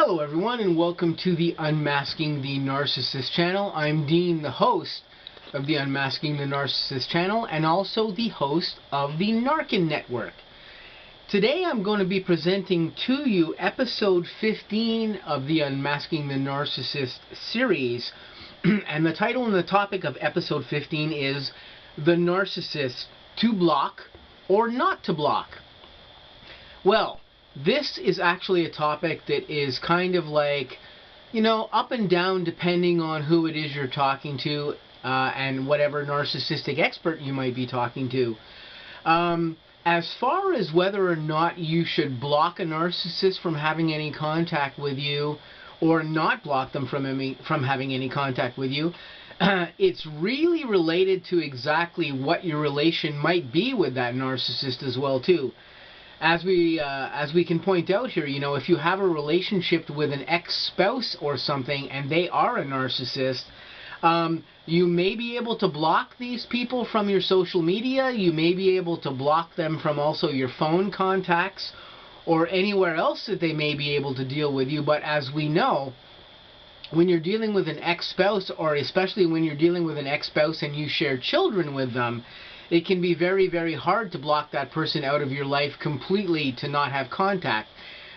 Hello everyone, and welcome to the Unmasking the Narcissist channel. I'm Dean, the host of the Unmasking the Narcissist channel, and also the host of the N.A.R.C.N. network. Today I'm going to be presenting to you episode 15 of the Unmasking the Narcissist series. And the title and the topic of episode 15 is The Narcissist, to block or not to block. Well, this is actually a topic that is kind of like, up and down depending on who it is you're talking to and whatever narcissistic expert you might be talking to. As far as whether or not you should block a narcissist from having any contact with you or not block them from having any contact with you, it's really related to exactly what your relation might be with that narcissist as well too. As we can point out here, if you have a relationship with an ex-spouse or something and they are a narcissist, you may be able to block these people from your social media. You may be able to block them from also your phone contacts or anywhere else that they may be able to deal with you. But as we know, when you're dealing with an ex-spouse, or especially when you're dealing with an ex-spouse and you share children with them, it can be very, very hard to block that person out of your life completely, to not have contact.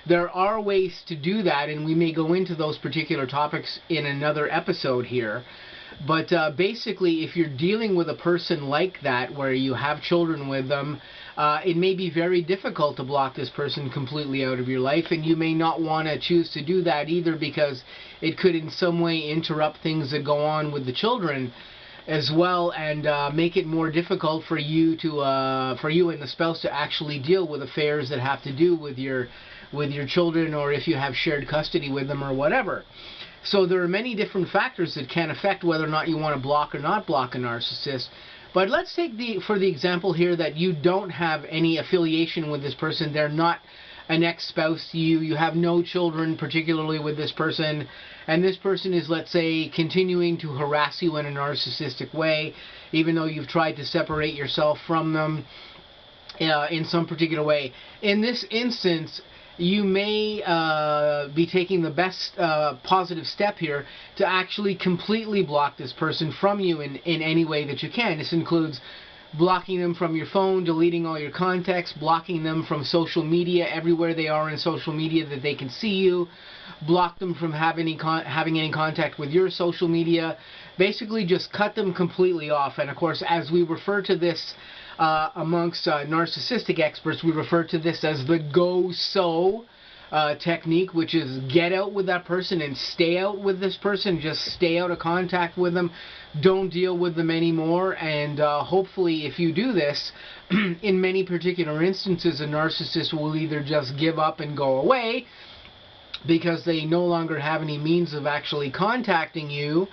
There are ways to do that, and we may go into those particular topics in another episode here. But basically, if you're dealing with a person like that, where you have children with them, it may be very difficult to block this person completely out of your life, and you may not want to choose to do that either, because it could in some way interrupt things that go on with the children as well, and make it more difficult for you and the spouse to actually deal with affairs that have to do with your children, or if you have shared custody with them or whatever. So there are many different factors that can affect whether or not you want to block or not block a narcissist. But let's take for the example here that you don't have any affiliation with this person. They're not an ex-spouse to you. You have no children particularly with this person, and this person is, let's say, continuing to harass you in a narcissistic way, even though you've tried to separate yourself from them in some particular way. In this instance, you may be taking the best positive step here to actually completely block this person from you in any way that you can. This includes blocking them from your phone, deleting all your contacts, blocking them from social media, everywhere they are in social media that they can see you, block them from having any contact with your social media. Basically just cut them completely off. And of course, as we refer to this amongst narcissistic experts, we refer to this as the go-so technique, which is get out with that person and stay out with this person. Just stay out of contact with them. Don't deal with them anymore. And hopefully, if you do this, in many particular instances, a narcissist will either just give up and go away because they no longer have any means of actually contacting you.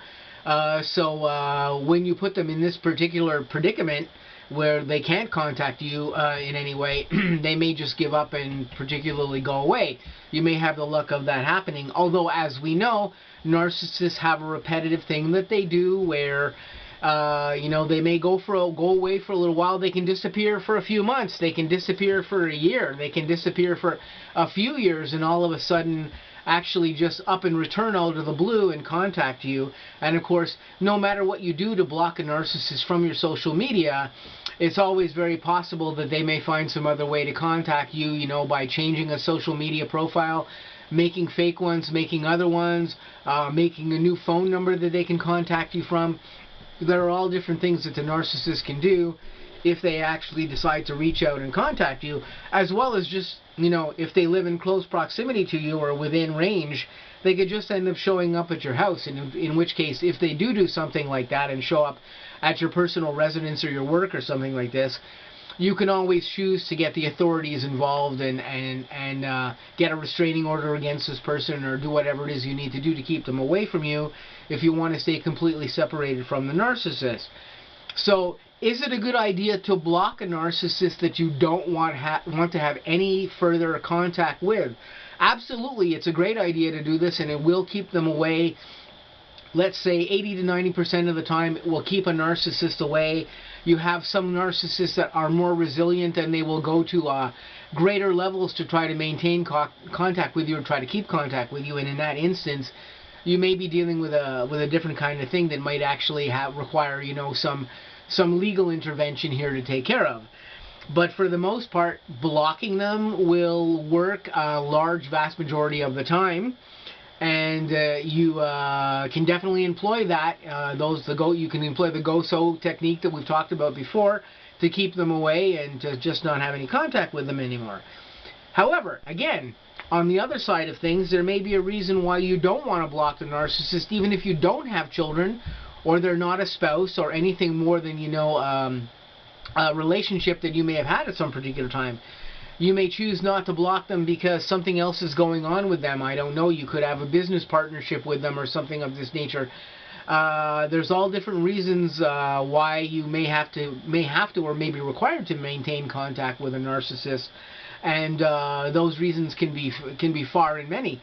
So when you put them in this particular predicament where they can't contact you in any way, they may just give up and particularly go away. You may have the luck of that happening. Although, as we know, narcissists have a repetitive thing that they do where, they may go away for a little while. They can disappear for a few months. They can disappear for a year. They can disappear for a few years, and all of a sudden actually just up and return out of the blue and contact you. And of course, no matter what you do to block a narcissist from your social media, it's always very possible that they may find some other way to contact you, by changing a social media profile, making fake ones, making other ones, making a new phone number that they can contact you from. There are all different things that the narcissist can do if they actually decide to reach out and contact you, as well as just, if they live in close proximity to you or within range, they could just end up showing up at your house, in which case, if they do something like that and show up at your personal residence or your work or something like this, you can always choose to get the authorities involved and get a restraining order against this person, or do whatever it is you need to do to keep them away from you if you want to stay completely separated from the narcissist. So, is it a good idea to block a narcissist that you don't want to have any further contact with? Absolutely, it's a great idea to do this, and it will keep them away. Let's say 80 to 90% of the time, it will keep a narcissist away. You have some narcissists that are more resilient, and they will go to greater levels to try to maintain contact with you or try to keep contact with you. And in that instance, you may be dealing with a different kind of thing that might actually require, you know, some legal intervention here to take care of. But for the most part, blocking them will work a vast majority of the time. And you can definitely employ that. You can employ the go-so technique that we've talked about before to keep them away and to just not have any contact with them anymore. However, again, on the other side of things, there may be a reason why you don't want to block the narcissist, even if you don't have children, or they're not a spouse, or anything more than, you know, a relationship that you may have had at some particular time. You may choose not to block them because something else is going on with them. I don't know. You could have a business partnership with them or something of this nature. There's all different reasons why you may have to or may be required to maintain contact with a narcissist, and those reasons can be far and many.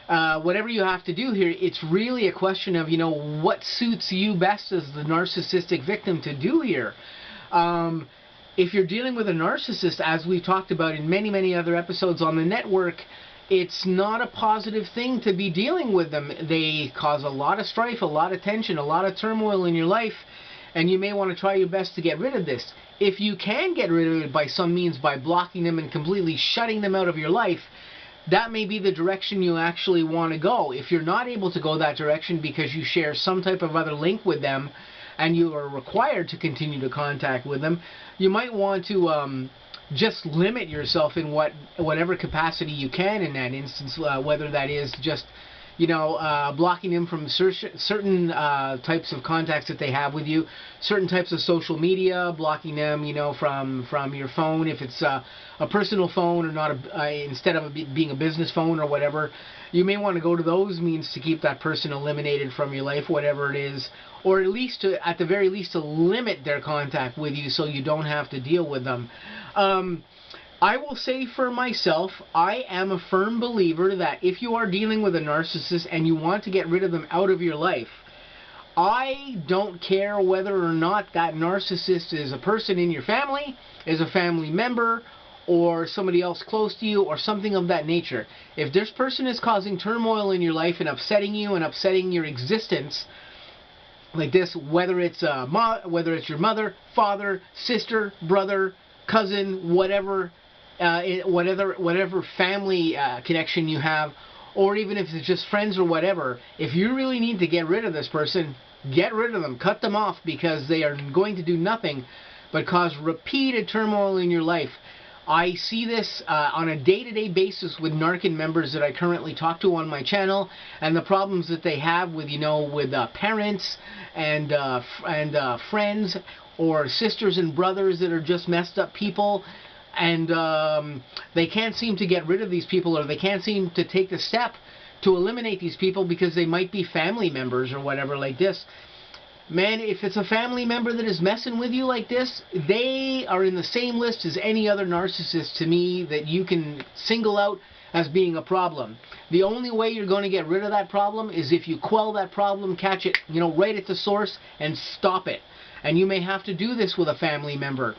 Whatever you have to do here, it's really a question of, you know, what suits you best as the narcissistic victim to do here. If you're dealing with a narcissist, as we've talked about in many, many other episodes on the network, it's not a positive thing to be dealing with them. They cause a lot of strife, a lot of tension, a lot of turmoil in your life, and you may want to try your best to get rid of this. If you can get rid of it by some means, by blocking them and completely shutting them out of your life, that may be the direction you actually want to go. If you're not able to go that direction because you share some type of other link with them, and you are required to continue to contact with them, you might want to just limit yourself in whatever capacity you can in that instance, whether that is just, you know, blocking them from certain types of contacts that they have with you, certain types of social media, blocking them, you know, from your phone if it's a personal phone or not, instead of being a business phone or whatever. You may want to go to those means to keep that person eliminated from your life, whatever it is, or at the very least to limit their contact with you so you don't have to deal with them. I will say for myself, I am a firm believer that if you are dealing with a narcissist and you want to get rid of them out of your life, I don't care whether or not that narcissist is a person in your family, is a family member, or somebody else close to you, or something of that nature. If this person is causing turmoil in your life and upsetting you and upsetting your existence like this, whether it's your mother, father, sister, brother, cousin, whatever family connection you have, or even if it's just friends or whatever, if you really need to get rid of this person, get rid of them, cut them off, because they are going to do nothing but cause repeated turmoil in your life. I see this on a day-to-day basis with N.A.R.C.N. members that I currently talk to on my channel, and the problems that they have with, you know, with parents and friends, or sisters and brothers that are just messed up people, and they can't seem to get rid of these people, or they can't seem to take the step to eliminate these people because they might be family members or whatever like this. Man, if it's a family member that is messing with you like this, they are in the same list as any other narcissist to me that you can single out as being a problem. The only way you're going to get rid of that problem is if you quell that problem, catch it, you know, right at the source, and stop it. And you may have to do this with a family member.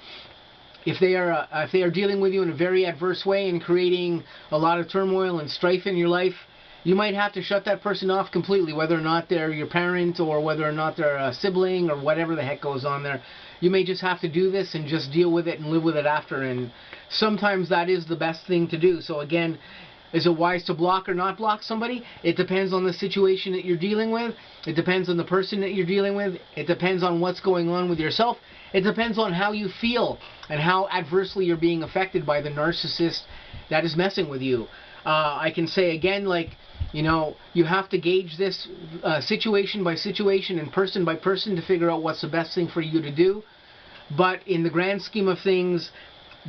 If they are dealing with you in a very adverse way and creating a lot of turmoil and strife in your life, you might have to shut that person off completely, whether or not they're your parent or whether or not they're a sibling or whatever the heck goes on there. You may just have to do this and just deal with it and live with it after, and sometimes that is the best thing to do. So again, is it wise to block or not block somebody? It depends on the situation that you're dealing with. It depends on the person that you're dealing with. It depends on what's going on with yourself. It depends on how you feel and how adversely you're being affected by the narcissist that is messing with you. I can say again, like, you know, you have to gauge this situation by situation and person by person to figure out what's the best thing for you to do. But in the grand scheme of things,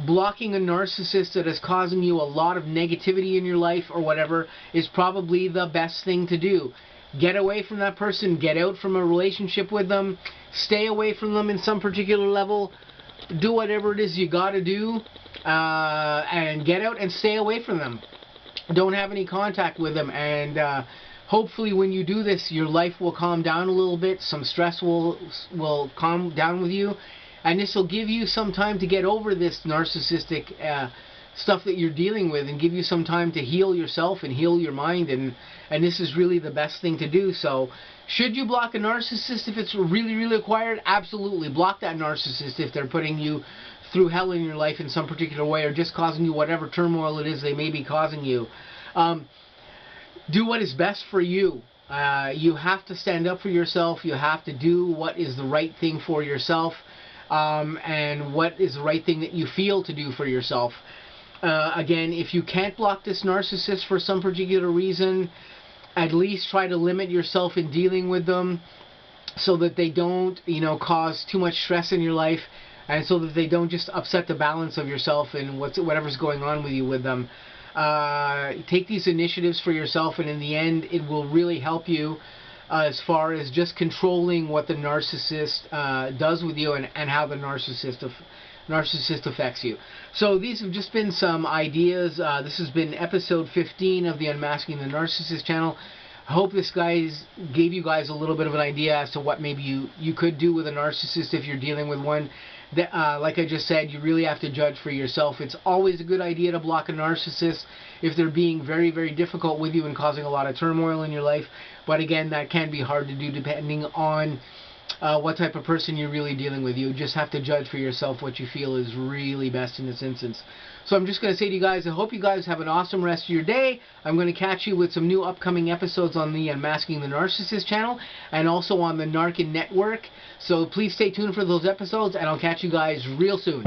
blocking a narcissist that is causing you a lot of negativity in your life or whatever is probably the best thing to do. Get away from that person, get out from a relationship with them, stay away from them in some particular level, do whatever it is you gotta do, and get out and stay away from them. Don't have any contact with them, and hopefully when you do this, your life will calm down a little bit, some stress will calm down with you, and this will give you some time to get over this narcissistic stuff that you're dealing with, and give you some time to heal yourself and heal your mind, and this is really the best thing to do. So should you block a narcissist if it's really required? Absolutely. Block that narcissist if they're putting you through hell in your life in some particular way, or just causing you whatever turmoil it is they may be causing you. Do what is best for you. You have to stand up for yourself. You have to do what is the right thing for yourself, and what is the right thing that you feel to do for yourself. Again, if you can't block this narcissist for some particular reason, at least try to limit yourself in dealing with them, so that they don't, cause too much stress in your life, and so that they don't just upset the balance of yourself and whatever's going on with you with them. Take these initiatives for yourself, and in the end, it will really help you as far as just controlling what the narcissist does with you, and how the narcissist affects you. So these have just been some ideas. This has been episode 15 of the Unmasking the Narcissist channel. I hope this gave you guys a little bit of an idea as to what maybe you could do with a narcissist if you're dealing with one. Like I just said, you really have to judge for yourself. It's always a good idea to block a narcissist if they're being very difficult with you and causing a lot of turmoil in your life. But again, that can be hard to do depending on what type of person you're really dealing with. You just have to judge for yourself what you feel is really best in this instance. So I'm just going to say to you guys, I hope you guys have an awesome rest of your day. I'm going to catch you with some new upcoming episodes on the Unmasking the Narcissist channel, and also on the N.A.R.C.N. network. So please stay tuned for those episodes, and I'll catch you guys real soon.